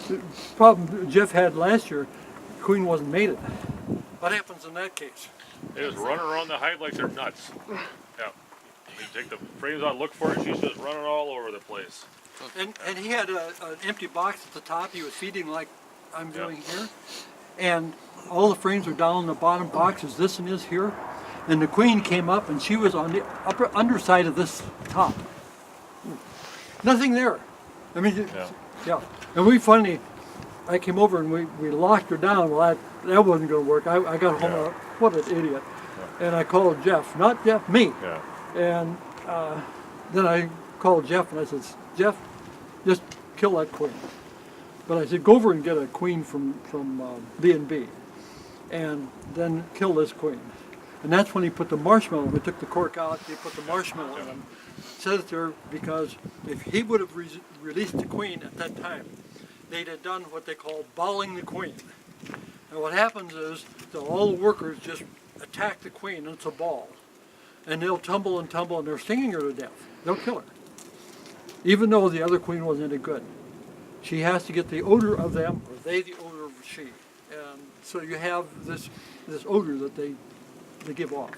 the problem Jeff had last year, the queen wasn't mated. What happens in that case? They just run around the hive like they're nuts. Yeah. You take the frames out, look for it, she's just running all over the place. And he had an empty box at the top. He was feeding like I'm doing here. And all the frames were down in the bottom box as this one is here. And the queen came up and she was on the upper underside of this top. Nothing there. I mean, yeah. And we finally, I came over and we locked her down. Well, that wasn't going to work. I got home, what an idiot. And I called Jeff, not Jeff, me. Yeah. And then I called Jeff and I said, Jeff, just kill that queen. But I said, go over and get a queen from B&B and then kill this queen. And that's when he put the marshmallow, we took the cork out, he put the marshmallow in him. Said it there because if he would have released the queen at that time, they'd have done what they call balling the queen. And what happens is that all the workers just attack the queen and it's a ball. And they'll tumble and tumble and they're stinging her to death. They'll kill her. Even though the other queen wasn't any good. She has to get the odor of them, or they the odor of she. And so you have this odor that they give off.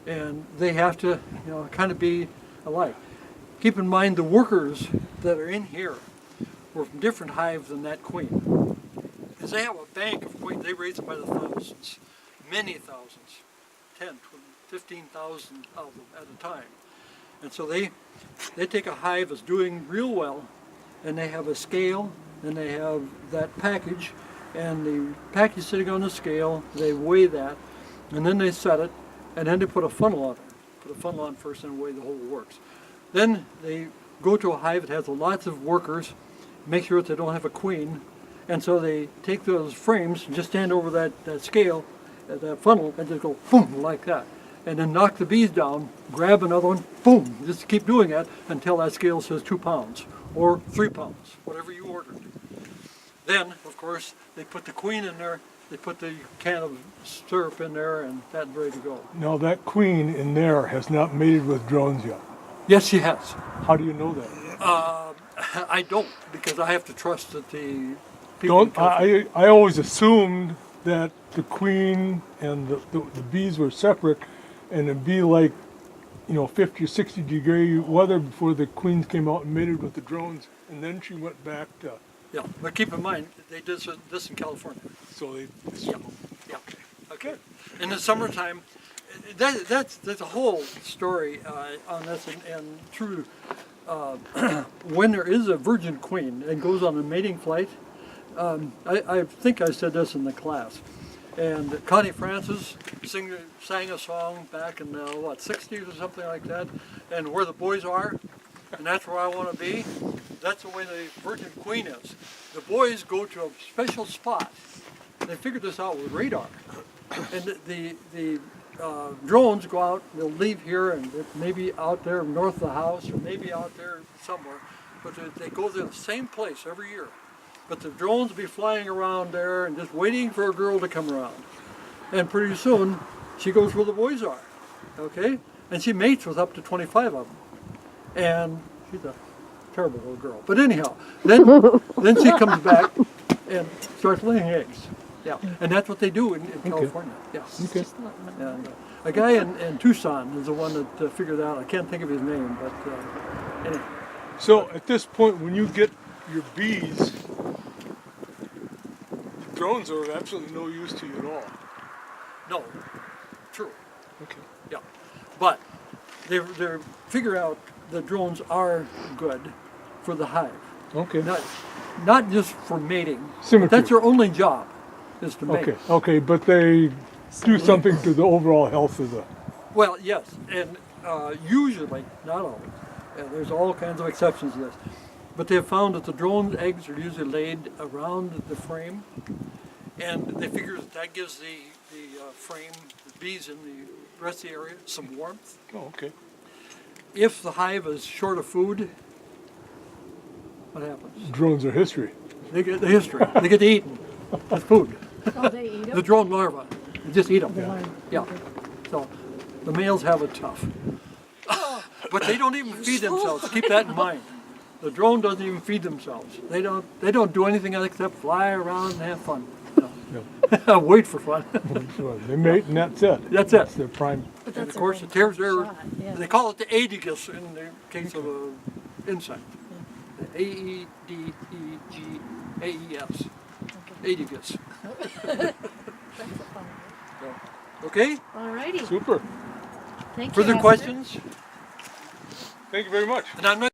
And they have to, kind of be alike. Keep in mind the workers that are in here were from different hives than that queen. Because they have a bank of queens, they raise them by the thousands, many thousands, 10, 20, 15,000 of them at a time. And so they take a hive that's doing real well, and they have a scale, and they have that package, and the package sitting on the scale, they weigh that, and then they set it, and then they put a funnel on it. Put a funnel on first and weigh the whole works. Then they go to a hive that has lots of workers, make sure that they don't have a queen, and so they take those frames and just stand over that scale, that funnel, and just go boom, like that. And then knock the bees down, grab another one, boom, just keep doing that until that scale says 2 pounds or 3 pounds, whatever you ordered. Then, of course, they put the queen in there, they put the can of syrup in there, and that's ready to go. Now that queen in there has not mated with drones yet. Yes, she has. How do you know that? I don't, because I have to trust that the people... I always assumed that the queen and the bees were separate, and it'd be like, 50 or 60 degree weather before the queens came out and mated with the drones, and then she went back to... Yeah, but keep in mind, they did this in California. So they... Yeah. Okay. In the summertime, that's a whole story on this, and through when there is a virgin queen and goes on a mating flight, I think I said this in the class, and Connie Francis sang a song back in the 60s or something like that, and Where the Boys Are, and that's where I want to be. That's the way the virgin queen is. The boys go to a special spot. They figured this out with radar. And the drones go out, they'll leave here and maybe out there north of the house or maybe out there somewhere. But they go to the same place every year. But the drones will be flying around there and just waiting for a girl to come around. And pretty soon, she goes where the boys are, okay? And she mates with up to 25 of them. And she's a terrible little girl. But anyhow, then she comes back and starts laying eggs. Yeah, and that's what they do in California. Yeah. Okay. And, a guy in Tucson is the one that figured out. I can't think of his name, but anyway. So at this point, when you get your bees, drones are of absolutely no use to you at all. No, true. Okay. Yeah, but they figure out the drones are good for the hive. Okay. Not just for mating. Symmetry. That's their only job, is to mate. Okay, but they do something to the overall health of the... Well, yes, and usually, not always, and there's all kinds of exceptions to this, but they have found that the drone eggs are usually laid around the frame, and they figure that gives the frame, the bees in the rest of the area, some warmth. Oh, okay. If the hive is short of food, what happens? Drones are history. They get the history. They get eaten with food. Oh, they eat them? The drone larvae, they just eat them. Yeah. Yeah. So the males have it tough. But they don't even feed themselves. Keep that in mind. The drone doesn't even feed themselves. They don't do anything except fly around and have fun. No. Wait for fun. They mate and that's it. That's it. That's their prime. But And that's of course, a it tears really their. good shot, yeah. They call it the Aedegus in the case of an insect. The Aedegas. Aedegus. That's a fun one. Okay. Alrighty, Super. thank you. Further Hester. questions? Thank you very much. And I'm not.